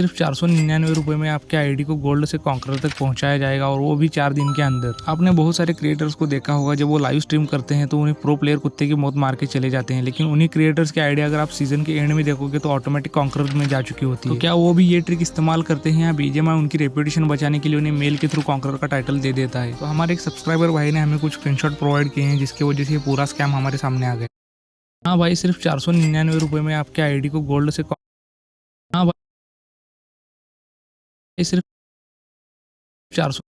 सिर्फ 499 रुपये में आपके आईडी को गोल्ड से कॉन्करर तक पहुंचाया जाएगा और वो भी 4 दिन के अंदर। आपने बहुत सारे क्रिएटर्स को देखा होगा जब वो लाइव स्ट्रीम करते हैं तो उन्हें प्रो प्लेयर कुत्ते की मौत मार के चले जाते हैं, लेकिन उन्हीं क्रिएटर्स की आईडी अगर आप सीजन के एंड में देखोगे तो ऑटोमेटिक कॉन्करर में जा चुकी होती है। तो क्या वो भी ये ट्रिक इस्तेमाल करते हैं या बीजीएमआई उनकी रेपुटेशन बचाने के लिए उन्हें मेल के थ्रू कॉन्करर का टाइटल दे देता है? तो हमारे एक सब्सक्राइबर भाई ने हमें कुछ स्क्रीनशॉट प्रोवाइड किए हैं जिसकी वजह से ये पूरा स्कैम हमारे सामने आ गया। हाँ भाई, सिर्फ 499 रुपये में आपके आईडी को गोल्ड से हाँ भाई, सिर्फ 400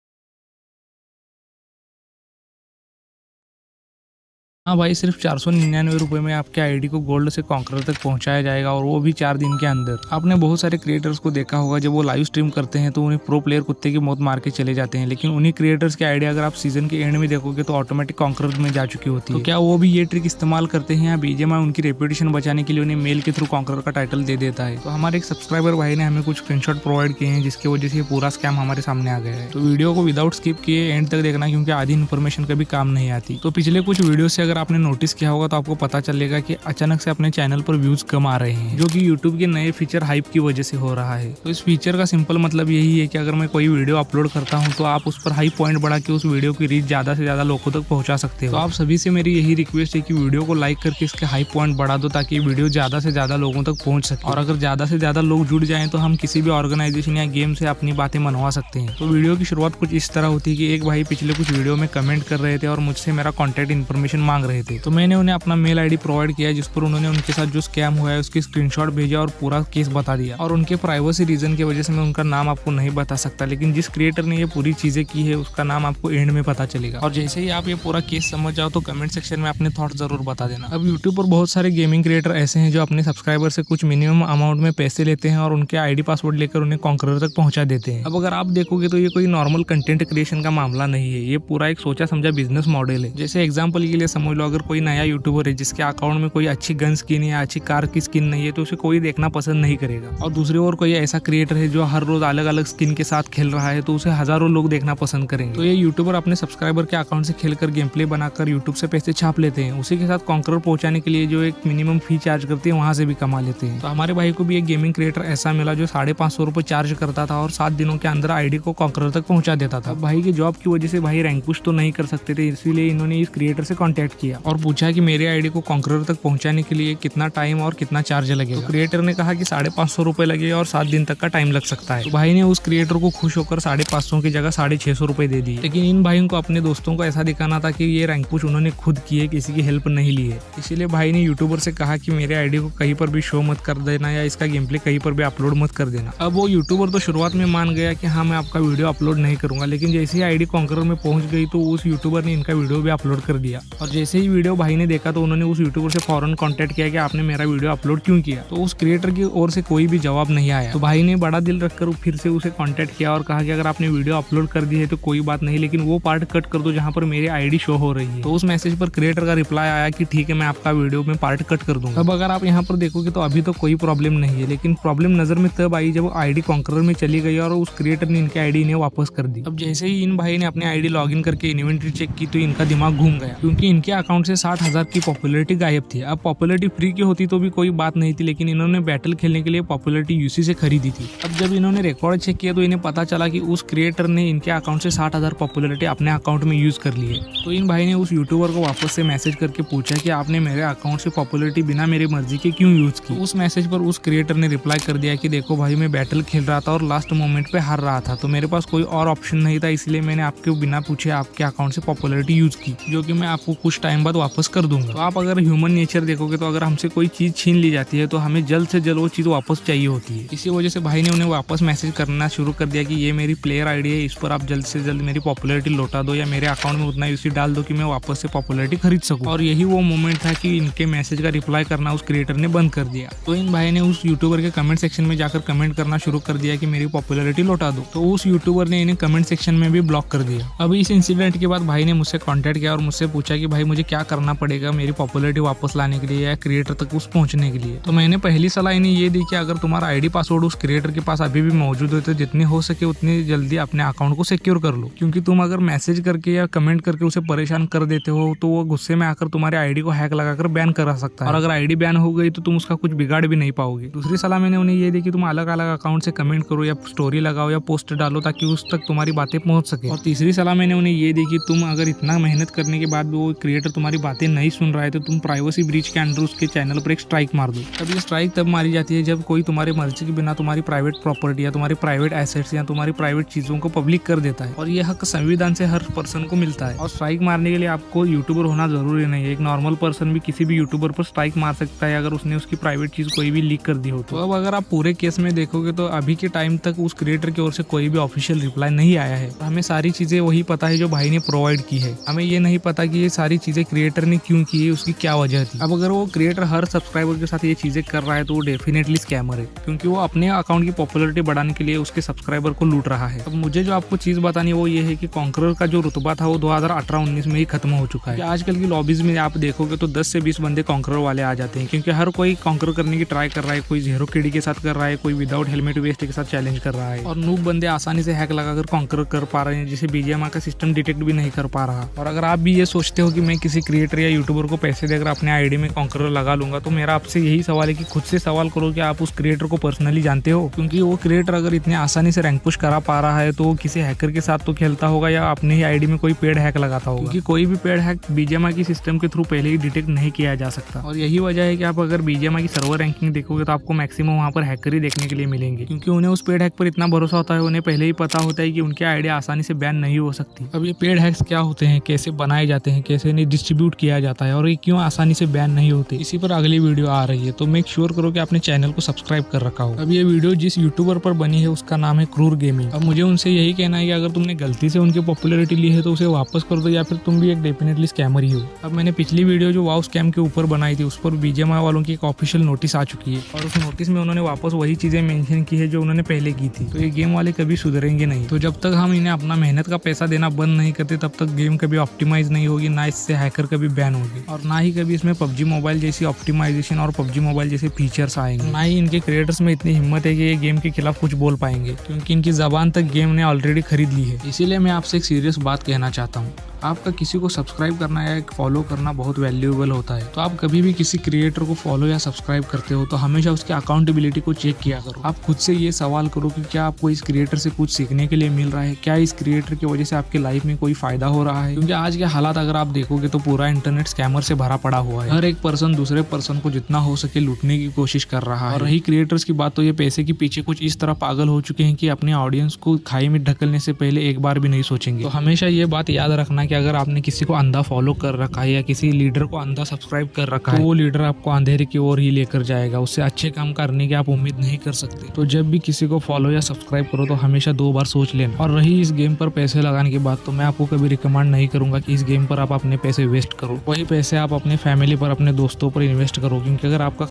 हाँ भाई, सिर्फ 499 रुपये में आपके आईडी को गोल्ड से कॉन्करर तक पहुंचाया जाएगा और वो भी 4 दिन के अंदर। आपने बहुत सारे क्रिएटर्स को देखा होगा जब वो लाइव स्ट्रीम करते हैं तो उन्हें प्रो प्लेयर कुत्ते की मौत मार के चले जाते हैं, लेकिन उन्हीं क्रिएटर्स की आईडी अगर आप सीजन के एंड में देखोगे तो ऑटोमेटिक कॉन्करर में जा चुकी होती है। तो क्या वो भी ये ट्रिक इस्तेमाल करते हैं या बीजीएमआई उनकी रेपुटेशन बचाने के लिए उन्हें मेल के थ्रू कॉन्करर का टाइटल दे देता है? तो हमारे एक सब्सक्राइबर भाई ने हमें कुछ स्क्रीनशॉट प्रोवाइड किए हैं जिसकी वजह से ये पूरा स्कैम हमारे सामने आ गया है। तो वीडियो को विदाउट स्किप किए एंड तक देखना क्योंकि आधी इन्फॉर्मेशन कभी काम नहीं आती। तो पिछले कुछ वीडियो से अगर आपने नोटिस किया होगा तो आपको पता चलेगा कि अचानक से अपने चैनल पर व्यूज कम आ रहे हैं, जो कि यूट्यूब के नए फीचर हाइप की वजह से हो रहा है। तो इस फीचर का सिंपल मतलब यही है कि अगर मैं कोई वीडियो अपलोड करता हूं तो आप उस पर हाई पॉइंट बढ़ा के उस वीडियो की रीच ज्यादा से ज्यादा लोगों तक पहुंचा सकते हो। तो आप सभी से मेरी यही रिक्वेस्ट है कि वीडियो को लाइक करके इसके हाई पॉइंट बढ़ा दो ताकि वीडियो ज्यादा से ज्यादा लोगों तक पहुंच सके, और अगर ज्यादा से ज्यादा लोग जुड़ जाएं तो हम किसी भी ऑर्गेनाइजेशन या गेम से अपनी बातें मनवा सकते हैं। तो वीडियो की शुरुआत कुछ इस तरह होती है कि एक भाई पिछले कुछ वीडियो में कमेंट कर रहे थे और मुझसे मेरा कॉन्टैक्ट इन्फॉर्मेशन मांग रहे थे, तो मैंने उन्हें अपना मेल आईडी प्रोवाइड किया जिस पर उन्होंने उनके साथ जो स्कैम हुआ है उसकी स्क्रीनशॉट भेजा और पूरा केस बता दिया। और उनके प्राइवेसी रीजन की वजह से मैं उनका नाम आपको नहीं बता सकता, लेकिन जिस क्रिएटर ने ये पूरी चीजें की है उसका नाम आपको एंड में पता चलेगा। और जैसे ही आप ये पूरा केस समझ जाओ तो कमेंट सेक्शन में अपने थॉट जरूर बता देना। अब यूट्यूब पर बहुत सारे गेमिंग क्रिएटर ऐसे हैं जो अपने सब्सक्राइबर से कुछ मिनिमम अमाउंट में पैसे लेते हैं और उनके आईडी पासवर्ड लेकर उन्हें कॉन्करर तक पहुंचा देते हैं। अब अगर आप देखोगे तो ये कोई नॉर्मल कंटेंट क्रिएशन का मामला नहीं है, ये पूरा एक सोचा समझा बिजनेस मॉडल है। जैसे एग्जाम्पल के लिए समझ लो, अगर कोई नया यूट्यूबर है जिसके अकाउंट में कोई अच्छी गन स्किन या अच्छी कार की स्किन नहीं है तो उसे कोई देखना पसंद नहीं करेगा, और दूसरी ओर कोई ऐसा क्रिएटर है जो हर रोज अलग अलग स्किन के साथ खेल रहा है तो उसे हजारों लोग देखना पसंद करेंगे। तो ये यूट्यूबर अपने सब्सक्राइबर के अकाउंट से खेलकर गेम प्ले बनाकर यूट्यूब से पैसे छाप लेते हैं, उसी के साथ कॉन्करर पहुंचाने के लिए जो एक मिनिमम फी चार्ज करते हैं वहां से भी कमा लेते हैं। तो हमारे भाई को भी एक गेमिंग क्रिएटर ऐसा मिला जो 550 रुपये चार्ज करता था और 7 दिनों के अंदर आईडी को कॉन्करर तक पहुंचा देता था। भाई की जॉब की वजह से भाई रैंक पुश तो नहीं कर सकते थे, इसीलिए इन्होंने इस क्रिएटर से कॉन्टेक्ट किया और पूछा कि मेरे आईडी को कॉन्करर तक पहुंचाने के लिए कितना टाइम और कितना चार्ज लगेगा। तो क्रिएटर ने कहा कि 550 रुपये लगेगा और 7 दिन तक का टाइम लग सकता है। तो भाई ने उस क्रिएटर को खुश होकर 550 की जगह 650 रुपये दे दिए, लेकिन इन भाइयों को अपने दोस्तों को ऐसा दिखाना था कि ये रैंक पुश उन्होंने खुद की है, किसी की हेल्प नहीं ली है। इसीलिए भाई ने यूट्यूबर से कहा कि मेरे आईडी को कहीं पर भी शो मत कर देना या इसका गेम प्ले कहीं पर भी अपलोड मत कर देना। अब वो यूट्यूबर तो शुरुआत में मान गया कि हाँ मैं आपका वीडियो अपलोड नहीं करूंगा, लेकिन जैसे ही आईडी कॉन्करर में पहुंच गई तो उस यूट्यूबर ने इनका वीडियो भी अपलोड कर दिया। और जैसे ही वीडियो भाई ने देखा तो उन्होंने उस यूट्यूबर से फौरन कॉन्टेक्ट किया कि आपने मेरा वीडियो अपलोड क्यों किया। तो उस क्रिएटर की ओर से कोई भी जवाब नहीं आया। तो भाई ने बड़ा दिल रखकर फिर से उसे कांटेक्ट किया और कहा कि अगर आपने वीडियो अपलोड कर दी है तो कोई बात नहीं, लेकिन वो पार्ट कट कर दो जहां पर मेरी आईडी शो हो रही है। तो उस मैसेज पर क्रिएटर का रिप्लाई आया कि ठीक है मैं आपका वीडियो में पार्ट कट कर दूंगा। अब अगर आप यहाँ पर देखोगे तो अभी तो कोई प्रॉब्लम नहीं है, लेकिन प्रॉब्लम नजर में तब आई जब आईडी कॉन्करर में चली गई और उस क्रिएटर ने इनकी आईडी इन्हें वापस कर दी। अब जैसे ही इन भाई ने अपनी आईडी लॉग इन करके इन्वेंटरी चेक की तो इनका दिमाग घूम गया, क्योंकि इनके अकाउंट से 60,000 की पॉपुलैरिटी गायब थी। अब पॉपुलैरिटी फ्री की होती तो भी कोई बात नहीं थी, लेकिन इन्होंने बैटल खेलने के लिए पॉपुलैरिटी यूसी से खरीदी थी। अब जब इन्होंने रिकॉर्ड चेक किया तो इन्हें पता चला कि उस क्रिएटर ने इनके अकाउंट से 60,000 पॉपुलैरिटी अपने अकाउंट में यूज कर ली है। तो इन भाई ने उस यूट्यूबर को वापस से मैसेज करके पूछा कि आपने मेरे अकाउंट से पॉपुलैरिटी बिना मेरी मर्जी के क्यों यूज की। उस मैसेज पर उस क्रिएटर ने रिप्लाई कर दिया कि देखो भाई मैं बैटल खेल रहा था और लास्ट मोमेंट पे हार रहा था, तो मेरे पास कोई और ऑप्शन नहीं था, इसलिए मैंने आपके बिना पूछे आपके अकाउंट से पॉपुलैरिटी यूज की, जो कि मैं आपको कुछ टाइम बाद वापस कर दूंगा। तो आप अगर ह्यूमन नेचर देखोगे तो अगर हमसे कोई चीज छीन ली जाती है तो हमें जल्द से जल्द वो चीज वापस चाहिए होती है। इसी वजह से भाई ने उन्हें वापस मैसेज करना शुरू कर दिया कि ये मेरी प्लेयर आईडी है, इस पर आप जल्द से जल्द मेरी पॉपुलैरिटी लौटा दो या मेरे अकाउंट में उतना यूसी डाल दो कि मैं वापस से पॉपुलैरिटी खरीद सकूं। और यही वो मोमेंट था कि इनके मैसेज का रिप्लाई करना उस क्रिएटर ने बंद कर दिया। तो इन भाई ने उस यूट्यूबर के कमेंट सेक्शन में जाकर कमेंट करना शुरू कर दिया कि मेरी पॉपुलैरिटी लौटा दो। तो उस यूट्यूबर ने इन्हें कमेंट सेक्शन में भी ब्लॉक कर दिया। अब इस इंसिडेंट के बाद भाई ने मुझसे कॉन्टेक्ट किया और मुझसे पूछा कि भाई मुझे मुझे क्या करना पड़ेगा मेरी पॉपुलैरिटी वापस लाने के लिए या क्रिएटर तक उस पहुंचने के लिए। तो मैंने पहली सलाह इन्हें ये दी कि अगर तुम्हारा आईडी पासवर्ड उस क्रिएटर के पास अभी भी मौजूद है तो जितनी हो सके उतनी जल्दी अपने अकाउंट को सिक्योर कर लो, क्योंकि तुम अगर मैसेज करके या कमेंट करके उसे परेशान कर देते हो तो वो गुस्से में आकर तुम्हारे आईडी को हैक लगाकर बैन करा सकता है, और अगर आईडी बैन हो गई तो तुम उसका कुछ बिगाड़ भी नहीं पाओगे। दूसरी सलाह मैंने उन्हें ये दी कि तुम अलग अलग अकाउंट से कमेंट करो या स्टोरी लगाओ या पोस्ट डालो ताकि उस तक तुम्हारी बातें पहुंच सके। और तीसरी सलाह मैंने उन्हें ये दी कि तुम अगर इतना मेहनत करने के बाद भी वो क्रिएटर तुम्हारी बातें नहीं सुन रहा है तो तुम प्राइवेसी ब्रीच के अंडर उसके चैनल पर एक स्ट्राइक मार दो। अब ये स्ट्राइक तब मारी जाती है जब कोई तुम्हारी मर्जी के बिना तुम्हारी प्राइवेट प्रॉपर्टी या तुम्हारी प्राइवेट एसेट्स या तुम्हारी प्राइवेट चीजों को पब्लिक कर देता है, और ये हक संविधान से हर पर्सन को मिलता है। और स्ट्राइक मारने के लिए आपको यूट्यूबर होना जरूरी नहीं है, एक नॉर्मल पर्सन भी किसी भी यूट्यूबर पर स्ट्राइक मार सकता है अगर उसने उसकी प्राइवेट चीज कोई भी लीक कर दी हो। तो अब अगर आप पूरे केस में देखोगे तो अभी के टाइम तक उस क्रिएटर की ओर से कोई भी ऑफिशियल रिप्लाई नहीं आया है। हमें सारी चीजें वही पता है जो भाई ने प्रोवाइड की है, हमें ये नहीं पता कि ये सारी चीजें क्रिएटर ने क्यों की है, उसकी क्या वजह थी। अब अगर वो क्रिएटर हर सब्सक्राइबर के साथ ये चीजें कर रहा है तो वो डेफिनेटली स्कैमर है, क्योंकि वो अपने अकाउंट की पॉपुलैरिटी बढ़ाने के लिए उसके सब्सक्राइबर को लूट रहा है। अब मुझे जो आपको चीज बतानी है वो ये है कि कॉन्करर का जो रुतबा था वो 2018-19 में ही खत्म हो चुका है। आजकल की लॉबीज में आप देखोगे तो 10 से 20 बंदे कॉन्करर वाले आ जाते हैं, क्योंकि हर कोई कॉन्कर करने की ट्राई कर रहा है। कोई जीरो केडी के साथ कर रहा है, कोई विदाउट हेलमेट वेस्ट के साथ चैलेंज कर रहा है, और नूब बंदे आसानी से हैक लगाकर कॉन्कर कर पा रहे हैं जिसे बीजीएमआई का सिस्टम डिटेक्ट भी नहीं कर पा रहा। और अगर आप भी ये सोचते हो कि मैं किसी क्रिएटर या यूट्यूबर को पैसे देकर अपने आईडी में कॉन्करर लगा लूंगा, तो मेरा आपसे यही सवाल है कि खुद से सवाल करो कि आप उस क्रिएटर को पर्सनली जानते हो, क्योंकि वो क्रिएटर अगर इतने आसानी से रैंक पुश करा पा रहा है तो वो किसी हैकर के साथ तो खेलता होगा या अपने ही आईडी में कोई पेड हैक लगाता होगा, क्योंकि कोई भी पेड हैक बीजीएमआई की सिस्टम के थ्रू पहले ही डिटेक्ट नहीं किया जा सकता। और यही वजह है कि आप अगर बीजीएमआई की सर्वर रैंकिंग देखोगे तो आपको मैक्सिमम वहाँ पर हैकर ही देखने के लिए मिलेंगे, क्योंकि उन्हें उस पेड हैक पर इतना भरोसा होता है, उन्हें पहले ही पता होता है कि उनकी आईडी आसानी से बैन नहीं हो सकती। अब ये पेड हैक्स क्या होते हैं, कैसे बनाए जाते हैं, कैसे इन्हें डिस्ट्रीब्यूट किया जाता है और ये क्यों आसानी से बैन नहीं होते, इसी पर अगली वीडियो आ रही है, तो मेक श्योर करो कि आपने चैनल को सब्सक्राइब कर रखा हो। अब ये वीडियो जिस यूट्यूबर पर बनी है उसका नाम है क्रूर गेमिंग। अब मुझे उनसे यही कहना है कि अगर तुमने गलती से उनकी पॉपुलैरिटी ली है तो उसे वापस कर दो, या फिर तुम भी एक डेफिनेटली स्कैमर ही हो। अब मैंने पिछली वीडियो जो वाओ स्कैम के ऊपर बनाई थी उस पर बीजीएमआई वालों की एक ऑफिशियल नोटिस आ चुकी है, और उस नोटिस में उन्होंने वापस वही चीजें मेंशन की है जो उन्होंने पहले की थी। तो ये गेम वाले कभी सुधरेंगे नहीं। तो जब तक हम इन्हें अपना मेहनत का पैसा देना बंद नहीं करते तब तक गेम कभी ऑप्टिमाइज नहीं होगी, ना इससे हैकर कभी बैन होगी, और ना ही कभी इसमें पबजी मोबाइल जैसी ऑप्टिमाइजेशन और पबजी मोबाइल जैसे फीचर्स आएंगे। ना ही इनके क्रिएटर्स में इतनी हिम्मत है कि ये गेम के खिलाफ कुछ बोल पाएंगे, क्योंकि इनकी जबान तक गेम ने ऑलरेडी खरीद ली है। इसीलिए मैं आपसे एक सीरियस बात कहना चाहता हूँ, आपका किसी को सब्सक्राइब करना या फॉलो करना बहुत वैल्यूएबल होता है। तो आप कभी भी किसी क्रिएटर को फॉलो या सब्सक्राइब करते हो तो हमेशा उसकी अकाउंटेबिलिटी को चेक किया करो। आप खुद से ये सवाल करो कि क्या आपको इस क्रिएटर से कुछ सीखने के लिए मिल रहा है, क्या इस क्रिएटर की वजह से आपकी लाइफ में कोई फायदा हो रहा है, क्योंकि आज के हालात अगर आप देखोगे तो पूरा इंटरनेट स्कैमर से भरा पड़ा हुआ है। हर एक पर्सन दूसरे पर्सन को जितना हो सके लूटने की कोशिश कर रहा है। और रही क्रिएटर्स की बात, तो ये पैसे के पीछे कुछ इस तरह पागल हो चुके हैं कि अपने ऑडियंस को खाई में ढकलने से पहले एक बार भी नहीं सोचेंगे। तो हमेशा ये बात याद रखना कि अगर आपने किसी को अंधा फॉलो कर रखा है या किसी लीडर को अंधा सब्सक्राइब कर रखा है तो वो लीडर आपको अंधेरे की ओर ही लेकर जाएगा, उससे अच्छे काम करने की आप उम्मीद नहीं कर सकते। तो जब भी किसी को फॉलो या सब्सक्राइब करो तो हमेशा 2 बार सोच लेना। और रही इस गेम पर पैसे लगाने की बात, तो मैं आपको कभी रिकमेंड नहीं करूंगा कि इस गेम पर आप अपने पैसे वेस्ट करो। वही पैसे आप अपने फैमिली पर, अपने दोस्तों पर इन्वेस्ट करो, क्योंकि अगर आपका